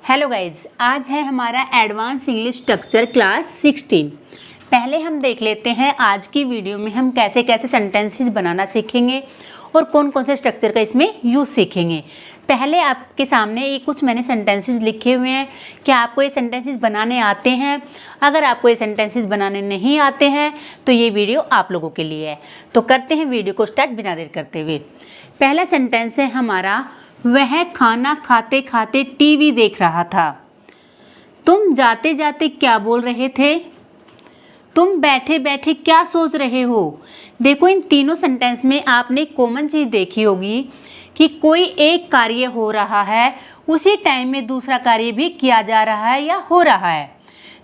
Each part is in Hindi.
हेलो गाइज, आज है हमारा एडवांस इंग्लिश स्ट्रक्चर क्लास 16। पहले हम देख लेते हैं आज की वीडियो में हम कैसे कैसे सेंटेंसेस बनाना सीखेंगे और कौन कौन से स्ट्रक्चर का इसमें यूज़ सीखेंगे। पहले आपके सामने ये कुछ मैंने सेंटेंसेस लिखे हुए हैं। क्या आपको ये सेंटेंसेस बनाने आते हैं? अगर आपको ये सेंटेंसेस बनाने नहीं आते हैं तो ये वीडियो आप लोगों के लिए है। तो करते हैं वीडियो को स्टार्ट बिना देर करते हुए। पहला सेंटेंस है हमारा, वह खाना खाते खाते टीवी देख रहा था। तुम जाते जाते क्या बोल रहे थे? तुम बैठे बैठे क्या सोच रहे हो? देखो, इन तीनों सेंटेंस में आपने कॉमन चीज़ देखी होगी कि कोई एक कार्य हो रहा है, उसी टाइम में दूसरा कार्य भी किया जा रहा है या हो रहा है।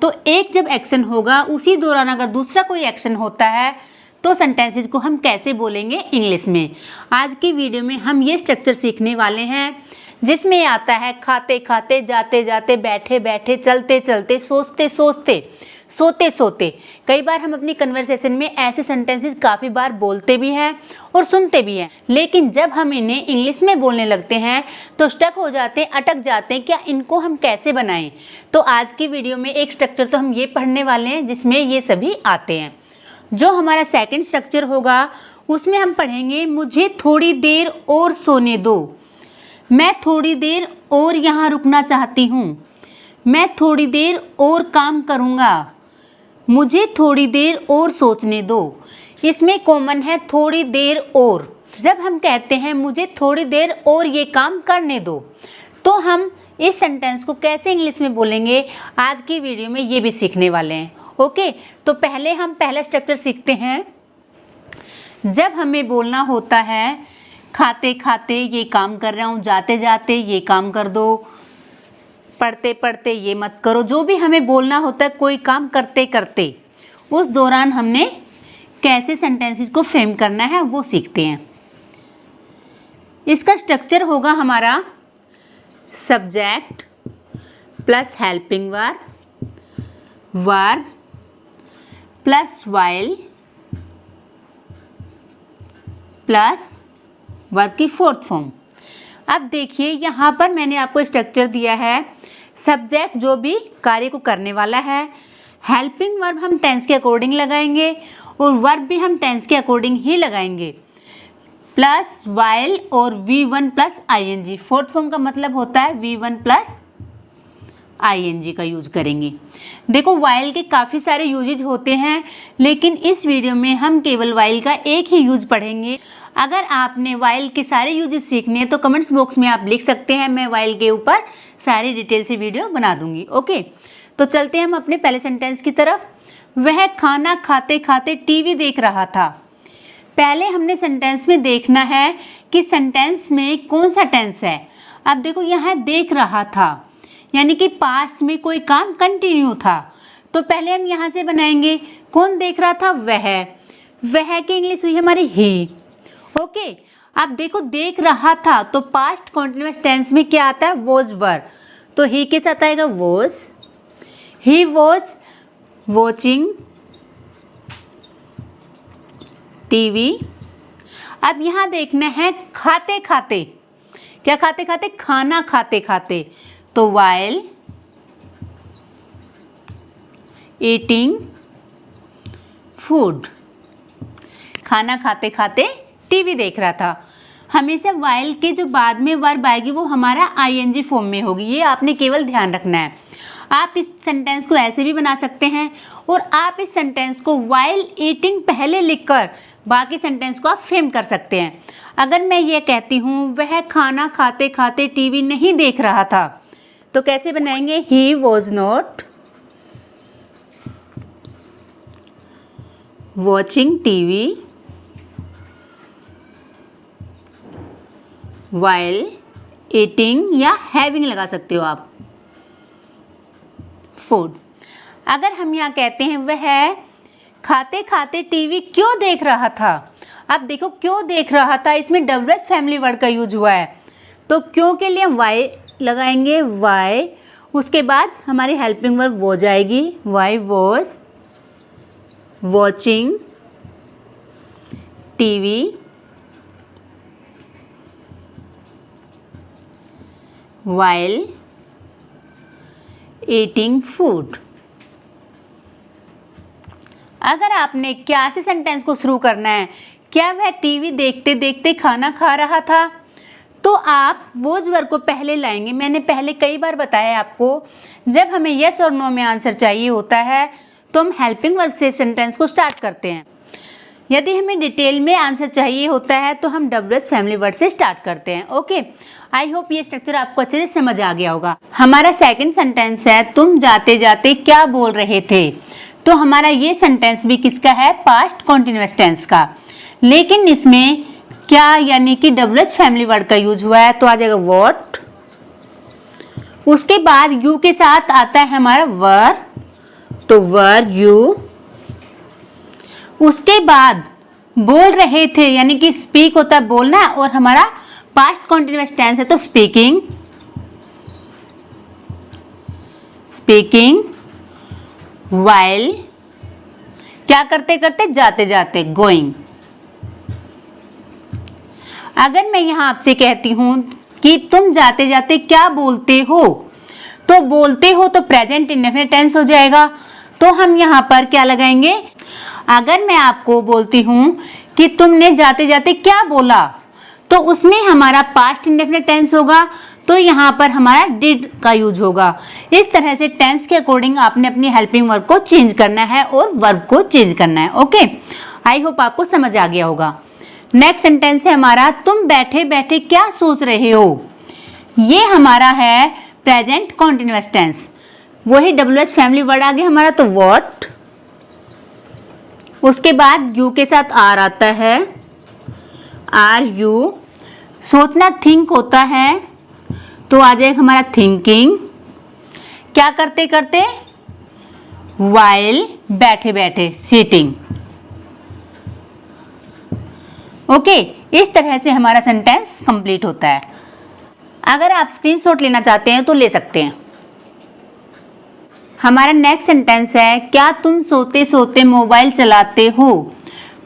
तो एक जब एक्शन होगा, उसी दौरान अगर दूसरा कोई एक्शन होता है तो सेंटेंसेस को हम कैसे बोलेंगे इंग्लिश में। आज की वीडियो में हम ये स्ट्रक्चर सीखने वाले हैं जिसमें आता है खाते खाते, जाते जाते, बैठे बैठे, चलते चलते, सोचते सोचते, सोते सोते। कई बार हम अपनी कन्वर्सेशन में ऐसे सेंटेंसेस काफ़ी बार बोलते भी हैं और सुनते भी हैं, लेकिन जब हम इन्हें इंग्लिश में बोलने लगते हैं तो स्टक हो जाते हैं, अटक जाते हैं। क्या इनको हम कैसे बनाएं? तो आज की वीडियो में एक स्ट्रक्चर तो हम ये पढ़ने वाले हैं जिसमें ये सभी आते हैं। जो हमारा सेकंड स्ट्रक्चर होगा उसमें हम पढ़ेंगे, मुझे थोड़ी देर और सोने दो। मैं थोड़ी देर और यहाँ रुकना चाहती हूँ। मैं थोड़ी देर और काम करूँगा। मुझे थोड़ी देर और सोचने दो। इसमें कॉमन है थोड़ी देर और। जब हम कहते हैं मुझे थोड़ी देर और ये काम करने दो, तो हम इस सेंटेंस को कैसे इंग्लिश में बोलेंगे आज की वीडियो में ये भी सीखने वाले हैं। ओके, तो पहले हम पहला स्ट्रक्चर सीखते हैं। जब हमें बोलना होता है खाते खाते ये काम कर रहा हूँ, जाते जाते ये काम कर दो, पढ़ते पढ़ते ये मत करो, जो भी हमें बोलना होता है कोई काम करते करते, उस दौरान हमने कैसे सेंटेंसेस को फ्रेम करना है वो सीखते हैं। इसका स्ट्रक्चर होगा हमारा subject plus helping verb, verb plus while plus verb की फोर्थ फॉर्म। अब देखिए, यहाँ पर मैंने आपको स्ट्रक्चर दिया है। सब्जेक्ट जो भी कार्य को करने वाला है, हेल्पिंग वर्ब हम टेंस के अकॉर्डिंग लगाएंगे और वर्ब भी हम टेंस के अकॉर्डिंग ही लगाएंगे, प्लस वाइल और V1 plus ING। Fourth form का मतलब होता है V1 प्लस ING का यूज करेंगे। देखो, वाइल के काफ़ी सारे यूजेज होते हैं, लेकिन इस वीडियो में हम केवल वाइल का एक ही यूज पढ़ेंगे। अगर आपने वाइल के सारे यूजेस सीखने हैं तो कमेंट्स बॉक्स में आप लिख सकते हैं, मैं वाइल के ऊपर सारी डिटेल से वीडियो बना दूंगी। ओके, तो चलते हैं हम अपने पहले सेंटेंस की तरफ। वह खाना खाते खाते टीवी देख रहा था। पहले हमने सेंटेंस में देखना है कि सेंटेंस में कौन सा टेंस है। अब देखो, यहाँ देख रहा था यानी कि पास्ट में कोई काम कंटिन्यू था, तो पहले हम यहाँ से बनाएंगे कौन देख रहा था, वह की इंग्लिश हुई हमारी ही। ओके, अब देखो देख रहा था तो पास्ट कॉन्टिन्यूअस टेंस में क्या आता है, वॉज वर, तो ही के साथ आएगा was. He was watching TV. अब यहाँ देखना है खाते खाते, क्या खाते खाते, खाना खाते खाते, तो वाइल ईटिंग फूड। खाना खाते खाते टीवी देख रहा था। हमेशा वाइल के जो बाद में वर्ब आएगी वो हमारा ING फॉर्म में होगी, ये आपने केवल ध्यान रखना है। आप इस सेंटेंस को ऐसे भी बना सकते हैं और आप इस सेंटेंस को वाइल ईटिंग पहले लिखकर बाकी सेंटेंस को आप फ्रेम कर सकते हैं। अगर मैं ये कहती हूँ वह खाना खाते खाते टीवी नहीं देख रहा था, तो कैसे बनाएंगे, he was not watching TV while eating, या हैविंग लगा सकते हो आप, फूड। अगर हम यहाँ कहते हैं वह खाते खाते टीवी क्यों देख रहा था, अब देखो क्यों देख रहा था, इसमें WH फैमिली वर्ड का यूज हुआ है, तो क्यों के लिए वाई लगाएंगे, वाई, उसके बाद हमारी हेल्पिंग वर्ब वो जाएगी, why was watching TV while eating food. अगर आपने क्या से सेंटेंस को शुरू करना है, क्या वह टीवी देखते देखते खाना खा रहा था, तो आप वो वर्ब को पहले लाएंगे। मैंने पहले कई बार बताया आपको, जब हमें यस और नो में आंसर चाहिए होता है तो हम हेल्पिंग वर्ब से सेंटेंस को स्टार्ट करते हैं। यदि हमें डिटेल में आंसर चाहिए होता है तो हम WH फैमिली वर्ड से स्टार्ट करते हैं। ओके, आई होप ये स्ट्रक्चर आपको अच्छे से समझ आ गया होगा। हमारा सेकंड सेंटेंस है, तुम जाते जाते क्या बोल रहे थे। तो हमारा ये सेंटेंस भी किसका है, पास्ट कॉन्टिन्यूअस टेंस का, लेकिन इसमें क्या यानी कि WH फैमिली वर्ड का यूज हुआ है। तो आ जाएगा व्हाट, उसके बाद यू के साथ आता है हमारा वर, तो वर यू, उसके बाद बोल रहे थे यानी कि स्पीक होता है बोलना, और हमारा पास्ट कॉन्टिन्यूअस टेंस है तो स्पीकिंग, स्पीकिंग व्हाइल, क्या करते करते, जाते जाते, गोइंग। अगर मैं यहां आपसे कहती हूं कि तुम जाते जाते क्या बोलते हो, तो बोलते हो तो प्रेजेंट इंडेफिनिट टेंस हो जाएगा, तो हम यहां पर क्या लगाएंगे। अगर मैं आपको बोलती हूं कि तुमने जाते जाते क्या बोला, तो उसमें हमारा पास्ट इंडेफिनिट टेंस होगा, तो यहाँ पर हमारा डिड का यूज होगा। इस तरह से टेंस के अकॉर्डिंग आपने अपनी हेल्पिंग वर्ब को चेंज करना है और वर्ब को चेंज करना है। ओके, आई होप आपको समझ आ गया होगा। नेक्स्ट सेंटेंस है हमारा, तुम बैठे बैठे क्या सोच रहे हो। ये हमारा है प्रेजेंट कॉन्टिन्यूअस टेंस, वही WH फैमिली वर्ड आ गया हमारा, तो व्हाट, उसके बाद यू के साथ आर आता है, आर यू, सोचना थिंक होता है तो आ जाएगा हमारा थिंकिंग, क्या करते करते, व्हाइल, बैठे बैठे, सिटिंग। ओके, इस तरह से हमारा सेंटेंस कंप्लीट होता है। अगर आप स्क्रीनशॉट लेना चाहते हैं तो ले सकते हैं। हमारा नेक्स्ट सेंटेंस है, क्या तुम सोते सोते मोबाइल चलाते हो।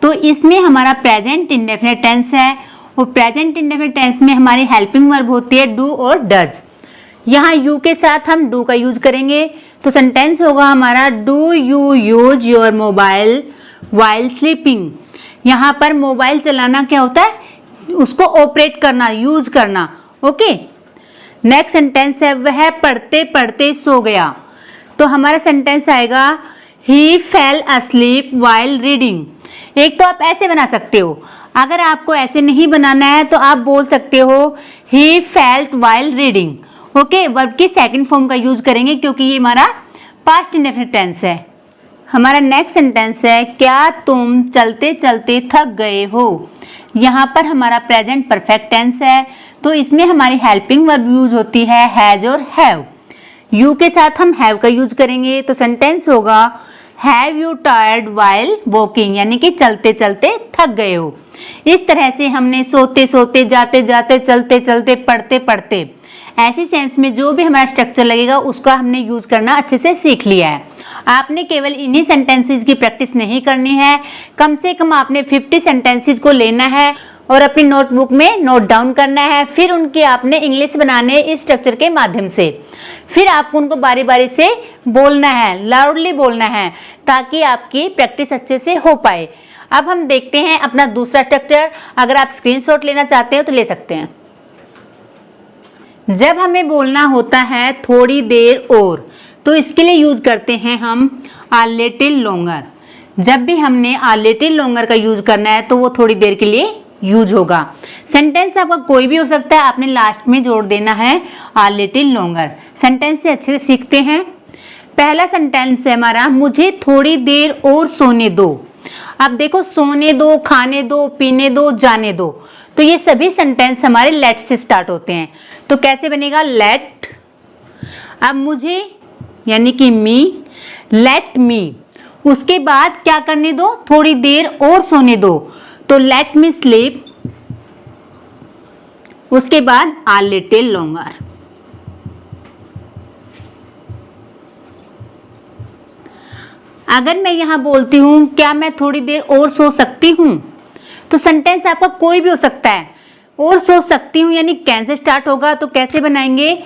तो इसमें हमारा प्रेजेंट इंडेफिनिट टेंस है, और प्रेजेंट इंडेफिनिट टेंस में हमारी हेल्पिंग वर्ब होती है डू और डज। यहाँ यू के साथ हम डू का यूज करेंगे, तो सेंटेंस होगा हमारा, do you use your mobile while sleeping. यहाँ पर मोबाइल चलाना क्या होता है, उसको ऑपरेट करना, यूज करना। ओके, नेक्स्ट सेंटेंस है, वह पढ़ते पढ़ते सो गया। तो हमारा सेंटेंस आएगा, ही फेल asleep while रीडिंग। एक तो आप ऐसे बना सकते हो, अगर आपको ऐसे नहीं बनाना है तो आप बोल सकते हो he felt while reading। Okay, verb की सेकंड फॉर्म का यूज करेंगे क्योंकि ये हमारा पास्ट इंडेफिनिट टेंस है। हमारा नेक्स्ट सेंटेंस है, क्या तुम चलते चलते थक गए हो। यहाँ पर हमारा प्रेजेंट परफेक्ट टेंस है, तो इसमें हमारी हेल्पिंग वर्ब यूज होती है हैज और हैव। यू के साथ हम हैव का यूज करेंगे, तो सेंटेंस होगा, have you tired while walking, यानी कि चलते चलते थक गए हो। इस तरह से हमने सोते सोते, जाते जाते, चलते चलते, पढ़ते पढ़ते, ऐसी सेंस में जो भी हमारा स्ट्रक्चर लगेगा उसका हमने यूज करना अच्छे से सीख लिया है। आपने केवल इन्हीं सेंटेंसेस की प्रैक्टिस नहीं करनी है, कम से कम आपने 50 सेंटेंसेस को लेना है और अपनी नोटबुक में नोट डाउन करना है। फिर उनके आपने इंग्लिश बनाने इस स्ट्रक्चर के माध्यम से, फिर आपको उनको बारी बारी से बोलना है, लाउडली बोलना है, ताकि आपकी प्रैक्टिस अच्छे से हो पाए। अब हम देखते हैं अपना दूसरा स्ट्रक्चर। अगर आप स्क्रीनशॉट लेना चाहते हो तो ले सकते हैं। जब हमें बोलना होता है थोड़ी देर और, तो इसके लिए यूज करते हैं हम a little longer। जब भी हमने a little longer का यूज करना है तो वो थोड़ी देर के लिए यूज होगा। सेंटेंस आपका कोई भी हो सकता है, आपने लास्ट में जोड़ देना है a little longer। सेंटेंस से अच्छे से सीखते हैं। पहला सेंटेंस है हमारा, मुझे थोड़ी देर और सोने दो। अब देखो, सोने दो, खाने दो, पीने दो, जाने दो, तो ये सभी सेंटेंस हमारे लेट से स्टार्ट होते हैं। तो कैसे बनेगा, लेट। अब मुझे यानी कि मी, लेट मी, उसके बाद क्या करने दो, थोड़ी देर और सोने दो, तो लेट मी स्लीप, उसके बाद a little longer। अगर मैं यहां बोलती हूं क्या मैं थोड़ी देर और सो सकती हूं, तो सेंटेंस आपका कोई भी हो सकता है। और सो सकती हूं यानी कैन से स्टार्ट होगा, तो कैसे बनाएंगे,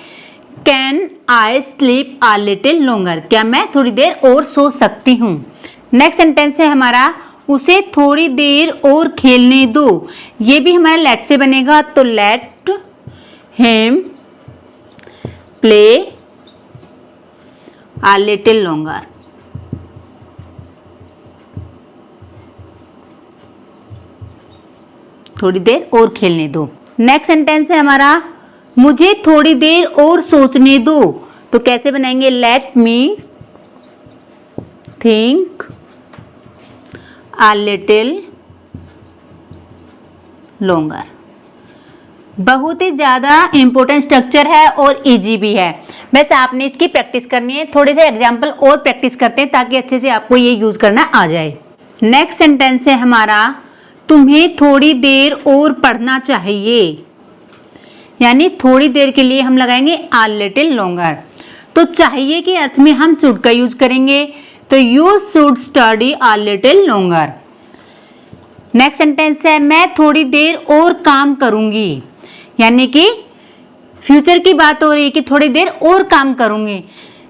can I sleep uh little longer, क्या मैं थोड़ी देर और सो सकती हूँ। नेक्स्ट सेंटेंस है हमारा उसे थोड़ी देर और खेलने दो, ये भी हमारा लेट से बनेगा, तो लेट हिम प्ले आ लिटिल लॉन्गर। थोड़ी देर और खेलने दो। नेक्स्ट सेंटेंस है हमारा मुझे थोड़ी देर और सोचने दो, तो कैसे बनाएंगे, लेट मी थिंक आ लिटिल लॉन्गर। बहुत ही ज़्यादा इंपॉर्टेंट स्ट्रक्चर है और इजी भी है, बस आपने इसकी प्रैक्टिस करनी है। थोड़े से एग्जाम्पल और प्रैक्टिस करते हैं ताकि अच्छे से आपको ये यूज़ करना आ जाए। नेक्स्ट सेंटेंस है हमारा तुम्हें थोड़ी देर और पढ़ना चाहिए, यानी थोड़ी देर के लिए हम लगाएंगे आ लिटिल लॉन्गर। तो चाहिए के अर्थ में हम शुड का यूज करेंगे, तो you should study uh little longer. Next sentence है मैं थोड़ी देर और काम करूंगी, यानी कि फ्यूचर की बात हो रही है कि थोड़ी देर और काम करूंगी,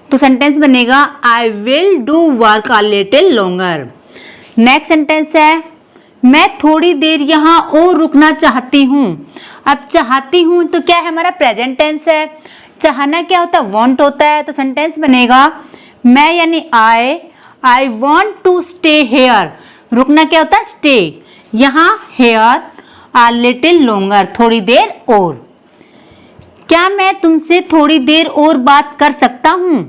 तो सेंटेंस बनेगा I will do work uh little longer. Next sentence है मैं थोड़ी देर यहाँ और रुकना चाहती हूँ। अब चाहती हूँ तो क्या है, हमारा प्रेजेंट टेंस है। चाहना क्या होता है, वांट होता है, तो सेंटेंस बनेगा मैं यानी I want to stay here. रुकना क्या होता है, स्टे, यहाँ हेयर आ लिटिल लॉन्गर, थोड़ी देर और। क्या मैं तुमसे थोड़ी देर और बात कर सकता हूँ,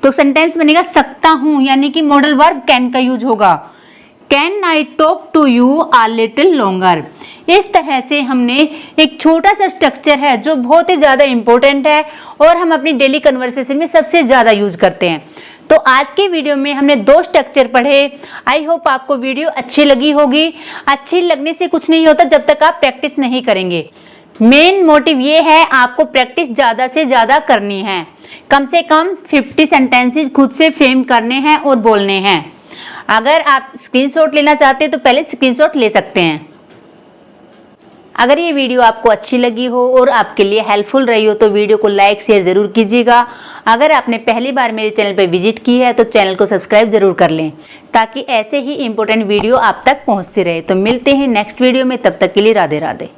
तो सेंटेंस बनेगा सकता हूँ, यानी कि मॉडल वर्ब कैन का यूज होगा। Can I talk to you a little longer. इस तरह से हमने एक छोटा सा स्ट्रक्चर है जो बहुत ही ज़्यादा इंपॉर्टेंट है और हम अपनी डेली कन्वर्सेशन में सबसे ज़्यादा यूज करते हैं। तो आज के वीडियो में हमने 2 स्ट्रक्चर पढ़े। आई होप आपको वीडियो अच्छी लगी होगी। अच्छी लगने से कुछ नहीं होता जब तक आप प्रैक्टिस नहीं करेंगे। मेन मोटिव ये है आपको प्रैक्टिस ज़्यादा से ज़्यादा करनी है, कम से कम 50 सेंटेंसेस खुद से फ्रेम करने हैं और बोलने हैं। अगर आप स्क्रीनशॉट लेना चाहते हैं तो पहले स्क्रीनशॉट ले सकते हैं। अगर ये वीडियो आपको अच्छी लगी हो और आपके लिए हेल्पफुल रही हो तो वीडियो को लाइक शेयर ज़रूर कीजिएगा। अगर आपने पहली बार मेरे चैनल पर विजिट की है तो चैनल को सब्सक्राइब ज़रूर कर लें ताकि ऐसे ही इंपॉर्टेंट वीडियो आप तक पहुंचती रहे। तो मिलते हैं नेक्स्ट वीडियो में, तब तक के लिए राधे राधे।